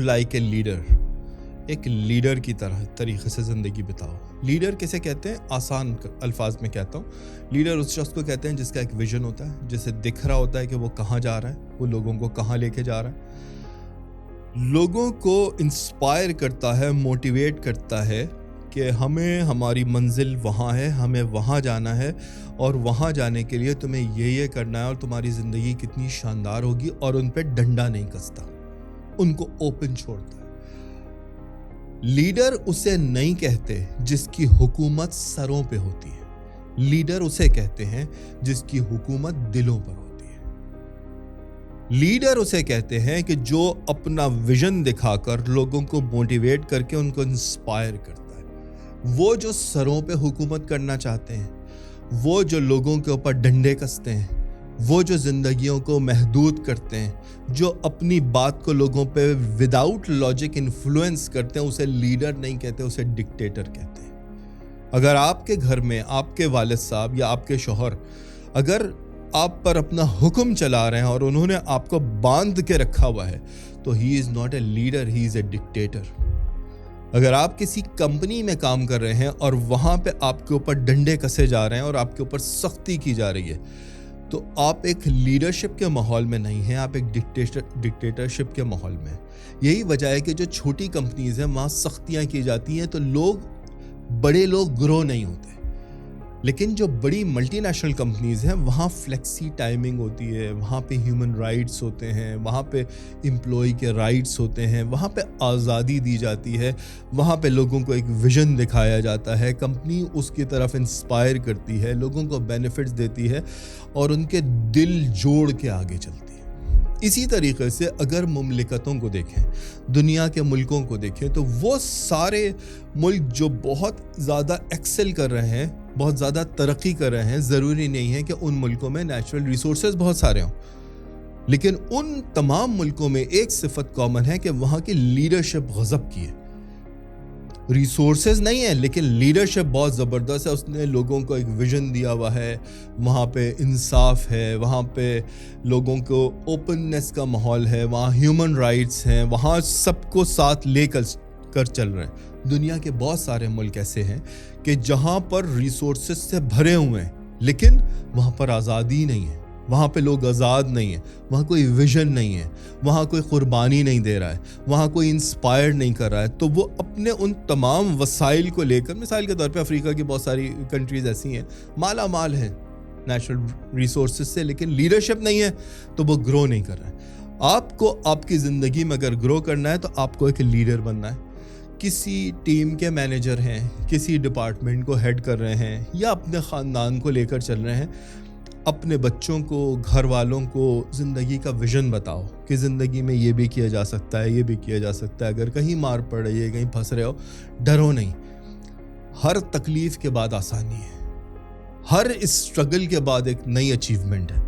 like a leader. ایک leader کی طریقے سے زندگی بتاؤ. لیڈر کیسے کہتے ہیں؟ آسان الفاظ میں کہتا ہوں, لیڈر اس شخص کو کہتے ہیں جس کا ایک ویژن ہوتا ہے, جسے دکھ رہا ہوتا ہے کہ وہ کہاں جا رہا ہے, وہ لوگوں کو کہاں لے کے جا رہا ہے, لوگوں کو انسپائر کرتا ہے, موٹیویٹ کرتا ہے کہ ہمیں ہماری منزل وہاں ہے, ہمیں وہاں جانا ہے, اور وہاں جانے کے لیے تمہیں یہ کرنا ہے, اور تمہاری زندگی کتنی شاندار ہوگی, اور ان پہ ڈنڈا نہیں کستا, ان کو اوپن چھوڑتا ہے. لیڈر اسے نہیں کہتے جس کی حکومت سروں پہ ہوتی ہے, لیڈر اسے کہتے ہیں جس کی حکومت دلوں پر ہوتی ہے. لیڈر اسے کہتے ہیں کہ جو اپنا ویژن دکھا کر لوگوں کو موٹیویٹ کر کے ان کو انسپائر کرتا ہے. وہ جو سروں پہ حکومت کرنا چاہتے ہیں, وہ جو لوگوں کے اوپر ڈنڈے کستے ہیں, وہ جو زندگیوں کو محدود کرتے ہیں, جو اپنی بات کو لوگوں پہ وداؤٹ لاجک انفلوئنس کرتے ہیں, اسے لیڈر نہیں کہتے, اسے ڈکٹیٹر کہتے ہیں. اگر آپ کے گھر میں آپ کے والد صاحب یا آپ کے شوہر اگر آپ پر اپنا حکم چلا رہے ہیں اور انہوں نے آپ کو باندھ کے رکھا ہوا ہے, تو he is not a leader, he is a dictator. اگر آپ کسی کمپنی میں کام کر رہے ہیں اور وہاں پہ آپ کے اوپر ڈنڈے کسے جا رہے ہیں اور آپ کے اوپر سختی کی جا رہی ہے, تو آپ ایک لیڈرشپ کے ماحول میں نہیں ہیں, آپ ایک ڈکٹیٹرشپ کے ماحول میں. یہی وجہ ہے کہ جو چھوٹی کمپنیز ہیں وہاں سختیاں کی جاتی ہیں, تو بڑے لوگ گرو نہیں ہوتے. لیکن جو بڑی ملٹی نیشنل کمپنیز ہیں وہاں فلیکسی ٹائمنگ ہوتی ہے, وہاں پہ ہیومن رائٹس ہوتے ہیں, وہاں پہ امپلائی کے رائٹس ہوتے ہیں, وہاں پہ آزادی دی جاتی ہے, وہاں پہ لوگوں کو ایک ویژن دکھایا جاتا ہے, کمپنی اس کی طرف انسپائر کرتی ہے, لوگوں کو بینیفٹس دیتی ہے اور ان کے دل جوڑ کے آگے چلتی ہے. اسی طریقے سے اگر مملکتوں کو دیکھیں, دنیا کے ملکوں کو دیکھیں, تو وہ سارے ملک جو بہت زیادہ ایکسل کر رہے ہیں, بہت زیادہ ترقی کر رہے ہیں, ضروری نہیں ہے کہ ان ملکوں میں نیچرل ریسورسز بہت سارے ہوں, لیکن ان تمام ملکوں میں ایک صفت کامن ہے کہ وہاں کی لیڈرشپ غضب کی ہے. ریسورسز نہیں ہے لیکن لیڈرشپ بہت زبردست ہے, اس نے لوگوں کو ایک ویژن دیا ہوا ہے, وہاں پہ انصاف ہے, وہاں پہ لوگوں کو اوپننس کا ماحول ہے, وہاں ہیومن رائٹس ہیں, وہاں سب کو ساتھ لے کر چل رہے ہیں. دنیا کے بہت سارے ملک ایسے ہیں کہ جہاں پر ریسورسز سے بھرے ہوئے ہیں لیکن وہاں پر آزادی نہیں ہے, وہاں پہ لوگ آزاد نہیں ہیں, وہاں کوئی ویژن نہیں ہے, وہاں کوئی قربانی نہیں دے رہا ہے, وہاں کوئی انسپائر نہیں کر رہا ہے. تو وہ اپنے ان تمام وسائل کو لے کر, مثال کے طور پہ افریقہ کی بہت ساری کنٹریز ایسی ہیں مالا مال ہیں نیچرل ریسورسز سے, لیکن لیڈرشپ نہیں ہے, تو وہ گرو نہیں کر رہا ہے. آپ کو آپ کی زندگی میں اگر گرو کرنا ہے تو آپ کو ایک لیڈر بننا ہے. کسی ٹیم کے مینیجر ہیں, کسی ڈپارٹمنٹ کو ہیڈ کر رہے ہیں, یا اپنے خاندان کو لے کر چل رہے ہیں, اپنے بچوں کو, گھر والوں کو زندگی کا ویژن بتاؤ کہ زندگی میں یہ بھی کیا جا سکتا ہے, یہ بھی کیا جا سکتا ہے. اگر کہیں مار پڑ رہی ہے, کہیں پھنس رہے ہو, ڈرو نہیں. ہر تکلیف کے بعد آسانی ہے, ہر اسٹرگل کے بعد ایک نئی اچیومنٹ ہے.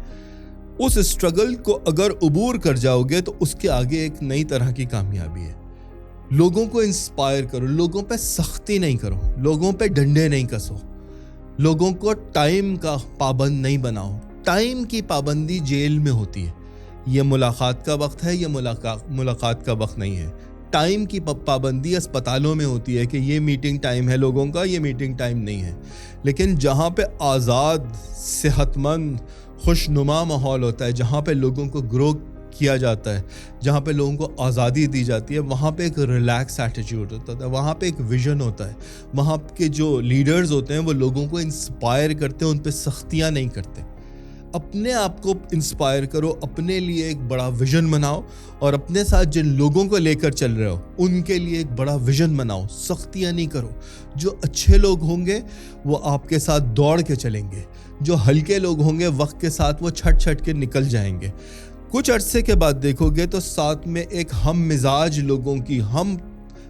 اس اسٹرگل کو اگر عبور کر جاؤ گے تو اس کے آگے ایک نئی طرح کی کامیابی ہے. لوگوں کو انسپائر کرو, لوگوں پہ سختی نہیں کرو, لوگوں پہ ڈنڈے نہیں کسو, لوگوں کو ٹائم کا پابند نہیں بناؤ. ٹائم کی پابندی جیل میں ہوتی ہے, یہ ملاقات کا وقت ہے, یہ ملاقات کا وقت نہیں ہے. ٹائم کی پابندی اسپتالوں میں ہوتی ہے کہ یہ میٹنگ ٹائم ہے لوگوں کا, یہ میٹنگ ٹائم نہیں ہے. لیکن جہاں پہ آزاد, صحت مند, خوشنما ماحول ہوتا ہے, جہاں پہ لوگوں کو گرو کیا جاتا ہے, جہاں پہ لوگوں کو آزادی دی جاتی ہے, وہاں پہ ایک ریلیکس ایٹیٹیوڈ ہوتا ہے, وہاں پہ ایک ویژن ہوتا ہے. وہاں کے جو لیڈرز ہوتے ہیں وہ لوگوں کو انسپائر کرتے ہیں, ان پہ سختیاں نہیں کرتے. اپنے آپ کو انسپائر کرو, اپنے لیے ایک بڑا ویژن بناؤ, اور اپنے ساتھ جن لوگوں کو لے کر چل رہے ہو ان کے لیے ایک بڑا ویژن بناؤ. سختیاں نہیں کرو. جو اچھے لوگ ہوں گے وہ آپ کے ساتھ دوڑ کے چلیں گے, جو ہلکے لوگ ہوں گے وقت کے ساتھ وہ چھٹ کے نکل جائیں گے. کچھ عرصے کے بعد دیکھو گے تو ساتھ میں ایک ہم مزاج لوگوں کی, ہم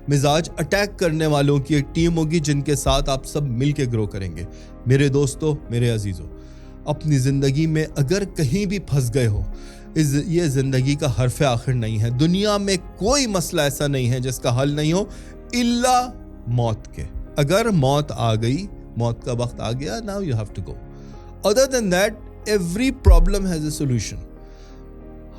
مزاج اٹیک کرنے والوں کی ایک ٹیم ہوگی جن کے ساتھ آپ سب مل کے گرو کریں گے. میرے دوستو, میرے عزیزو, اپنی زندگی میں اگر کہیں بھی پھنس گئے ہو, یہ زندگی کا حرف آخر نہیں ہے. دنیا میں کوئی مسئلہ ایسا نہیں ہے جس کا حل نہیں ہو الا موت کے. اگر موت آ گئی, موت کا وقت آ گیا, now you have to go. Other than that, every problem has a solution.